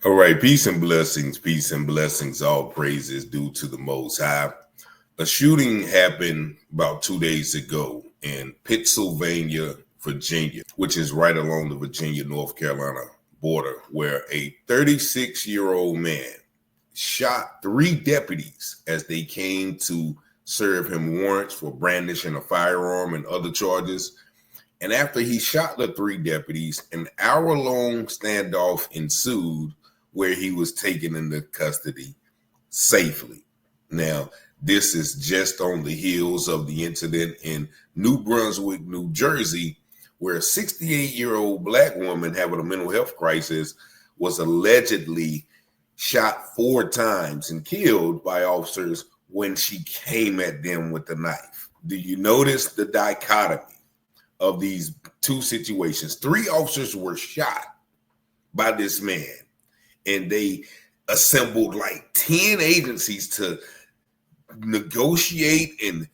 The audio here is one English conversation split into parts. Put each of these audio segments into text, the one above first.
All right, peace and blessings. All praises due to the Most High. A shooting happened about 2 days ago in Pittsylvania, Virginia, which is right along the Virginia-North Carolina border, where a 36-year-old man shot three deputies as they came to serve him warrants for brandishing a firearm and other charges. And after he shot the three deputies, an hour-long standoff ensued where he was taken into custody safely. Now, this is just on the heels of the incident in New Brunswick, New Jersey, where a 68-year-old black woman having a mental health crisis was allegedly shot 4 times and killed by officers when she came at them with a knife. Do you notice the dichotomy of these two situations? 3 officers were shot by this man, and they assembled like 10 agencies to negotiate and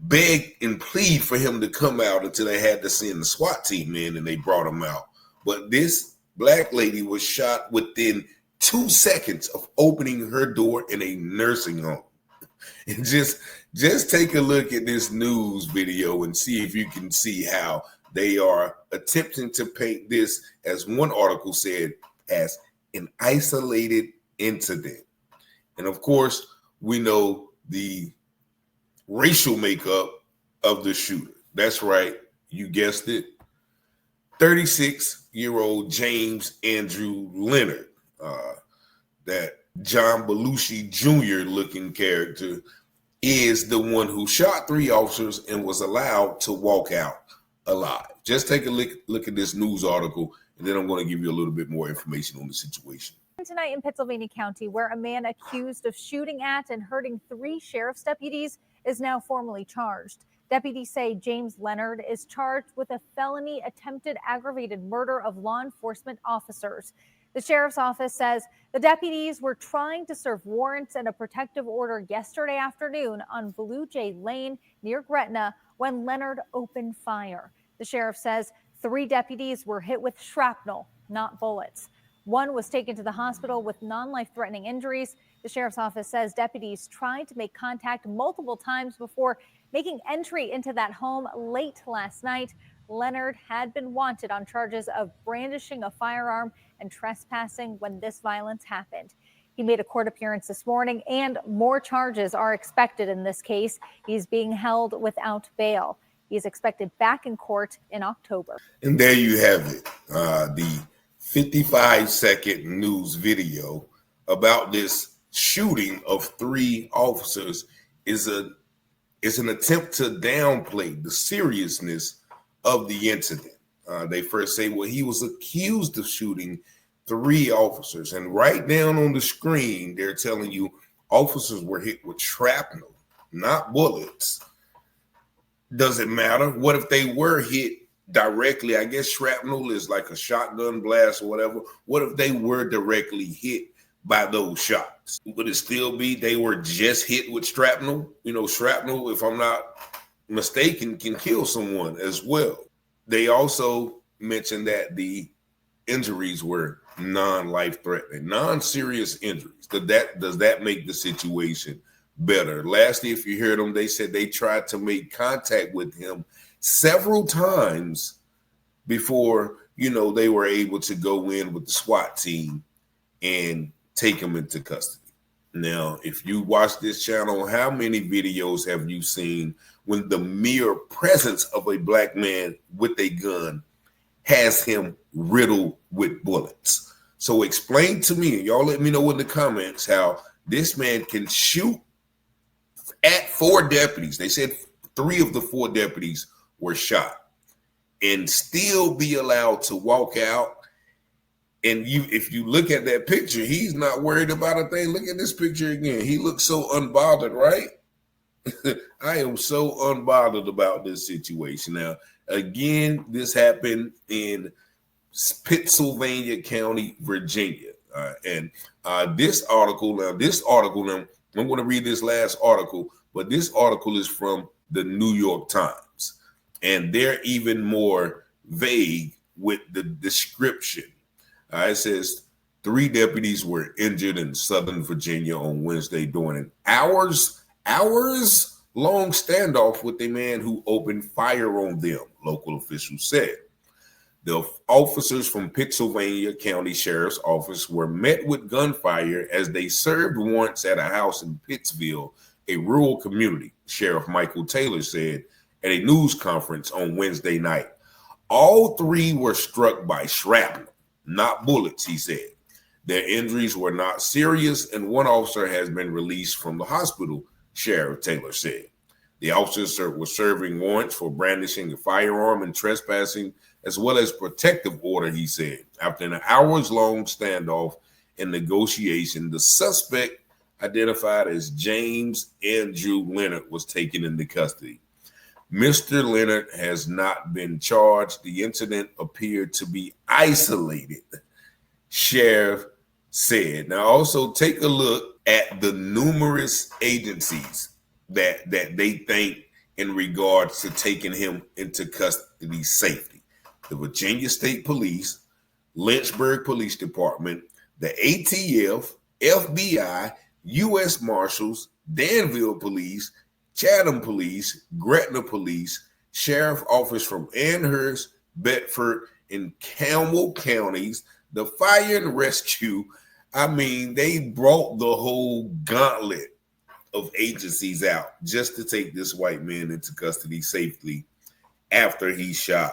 beg and plead for him to come out until they had to send the SWAT team in, and they brought him out. But this black lady was shot within 2 seconds of opening her door in a nursing home. And just take a look at this news video and see if you can see how they are attempting to paint this, as one article said, as an isolated incident. And of course, we know the racial makeup of the shooter. That's right, you guessed it. 36-year-old James Andrew Leonard, that John Belushi Jr. looking character, is the one who shot 3 officers and was allowed to walk out alive. Just take a look at this news article, and then I'm going to give you a little bit more information on the situation. Tonight in Pittsylvania County, where a man accused of shooting at and hurting 3 sheriff's deputies is now formally charged. Deputies say James Leonard is charged with a felony attempted aggravated murder of law enforcement officers. The sheriff's office says the deputies were trying to serve warrants and a protective order yesterday afternoon on Blue Jay Lane near Gretna when Leonard opened fire. The sheriff says 3 deputies were hit with shrapnel, not bullets. 1 was taken to the hospital with non-life-threatening injuries. The sheriff's office says deputies tried to make contact multiple times before making entry into that home late last night. Leonard had been wanted on charges of brandishing a firearm and trespassing when this violence happened. He made a court appearance this morning, and more charges are expected in this case. He's being held without bail. He's expected back in court in October. And there you have it, the 55-second news video about this shooting of 3 officers is an attempt to downplay the seriousness of the incident. They first say, well, he was accused of shooting 3 officers. And right down on the screen, they're telling you officers were hit with shrapnel, not bullets. Does it matter? What if they were hit directly? I guess shrapnel is like a shotgun blast or whatever. What if they were directly hit by those shots? Would it still be they were just hit with shrapnel? You know, shrapnel, if I'm not mistaken, can kill someone as well. They also mentioned that the injuries were non-life-threatening, non-serious injuries. Does that make the situation better? Lastly, if you heard them, they said they tried to make contact with him several times before, they were able to go in with the SWAT team and take him into custody. Now, if you watch this channel, how many videos have you seen when the mere presence of a black man with a gun has him riddled with bullets? So explain to me, and y'all let me know in the comments, how this man can shoot at 4 deputies. They said 3 of the 4 deputies were shot and still be allowed to walk out. And if you look at that picture, he's not worried about a thing. Look at this picture again. He looks so unbothered, right? I am so unbothered about this situation. Now, again, this happened in Pittsylvania County, Virginia. And this article, I'm going to read this last article, but this article is from the New York Times. And they're even more vague with the description. It says 3 deputies were injured in Southern Virginia on Wednesday during an hours-long standoff with a man who opened fire on them, local officials said. The officers from Pittsylvania County Sheriff's Office were met with gunfire as they served warrants at a house in Pittsville, a rural community, Sheriff Michael Taylor said at a news conference on Wednesday night. All 3 were struck by shrapnel, not bullets, he said. Their injuries were not serious, and one officer has been released from the hospital, Sheriff Taylor said. The officers were serving warrants for brandishing a firearm and trespassing, as well as protective order, he said. After an hours-long standoff and negotiation, the suspect, identified as James Andrew Leonard, was taken into custody. Mr. Leonard has not been charged. The incident appeared to be isolated, Sheriff said. Now, also take a look at the numerous agencies that they think in regards to taking him into custody safely. The Virginia State Police, Lynchburg Police Department, the ATF, FBI, U.S. Marshals, Danville Police, Chatham Police, Gretna Police, Sheriff Office from Amherst, Bedford, and Campbell counties, the Fire and Rescue. I mean, they brought the whole gauntlet of agencies out just to take this white man into custody safely after he shot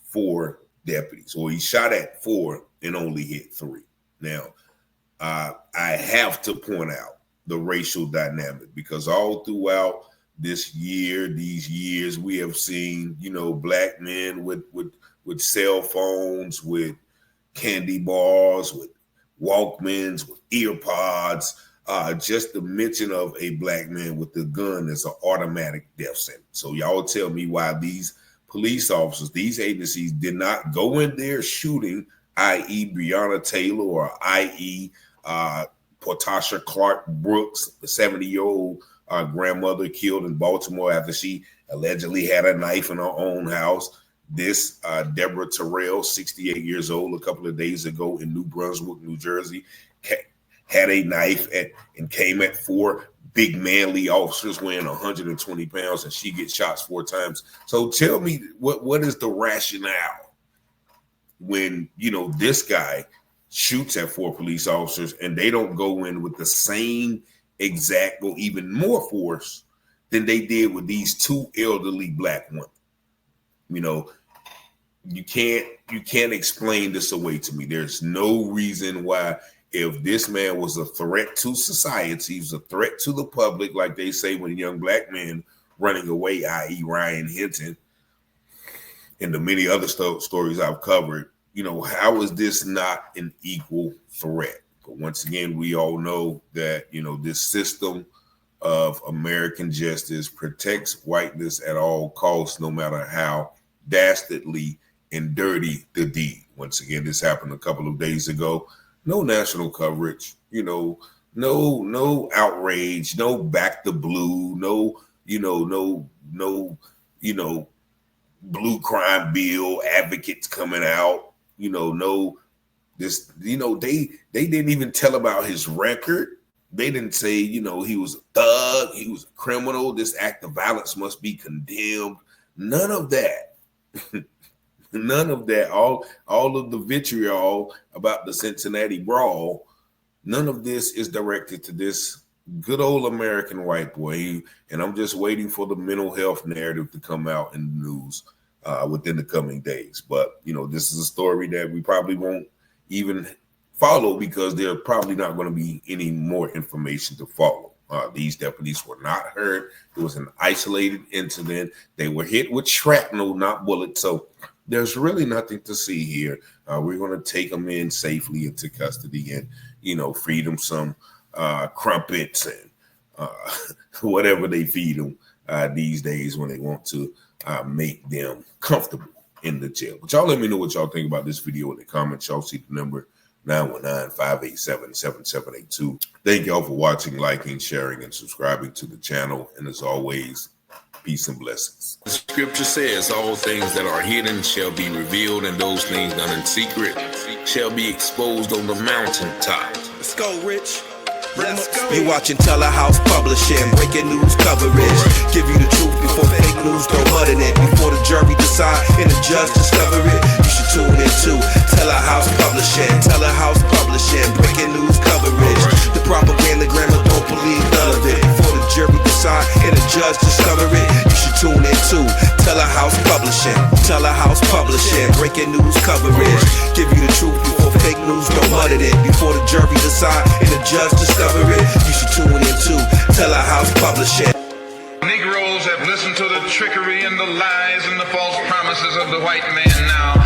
4 deputies, or he shot at 4 and only hit 3. Now, I have to point out the racial dynamic, because all throughout these years, we have seen, black men with cell phones, with candy bars, with Walkmans, with ear pods. Just the mention of a black man with a gun is an automatic death sentence. So y'all tell me why these police officers, these agencies, did not go in there shooting, i.e. Breonna Taylor, or i.e. Portasha Clark Brooks, the 70-year-old grandmother killed in Baltimore after she allegedly had a knife in her own house. This Deborah Terrell, 68 years old, a couple of days ago in New Brunswick, New Jersey, had a knife and came at 4 big manly officers weighing 120 pounds, and she gets shots 4 times. So tell me, what is the rationale when, this guy shoots at 4 police officers and they don't go in with the same exact or even more force than they did with these 2 elderly black women? You can't explain this away to me. There's no reason why, if this man was a threat to society, he was a threat to the public, like they say when young black men running away, i.e. Ryan Hinton, and the many other stories I've covered, how is this not an equal threat? But once again, we all know that, this system of American justice protects whiteness at all costs, no matter how dastardly and dirty the deed. Once again, this happened a couple of days ago. No national coverage, no outrage, no back the blue, no blue crime bill advocates coming out, they didn't even tell about his record. They didn't say, he was a thug, he was a criminal, this act of violence must be condemned. None of that. None of that. All of the vitriol about the Cincinnati brawl, none of this is directed to this good old American white boy. And I'm just waiting for the mental health narrative to come out in the news within the coming days. But, this is a story that we probably won't even follow, because there's probably not going to be any more information to follow. These deputies were not hurt. It was an isolated incident. They were hit with shrapnel, not bullets. So there's really nothing to see here. We're going to take them in safely into custody and, feed them some crumpets and whatever they feed them these days when they want to make them comfortable in the jail. But y'all let me know what y'all think about this video in the comments. Y'all see the number 919-587-7782. Thank y'all for watching, liking, sharing, and subscribing to the channel. And as always, peace and blessings. The scripture says all things that are hidden shall be revealed, and those things done in secret shall be exposed on the mountaintop. Let's go, Rich. Let's go. You watching Telehouse Publishing, breaking news coverage. Give you the truth before fake news throw mud in it. Before the jury decide and the judge discover it. You should tune in to Telehouse Publishing. Telehouse Publishing, breaking news coverage. The propaganda grammar, don't believe none of it. Before the jury decide and the judge discover it. You should tune in to Telehouse Publishing. Telehouse Publishing, breaking news coverage. Give you the truth before fake news throw mud in it. Before the jury decide and the judge discover it, you should tune in to Telehouse Publishing. Negroes have listened to the trickery and the lies and the false promises of the white man now.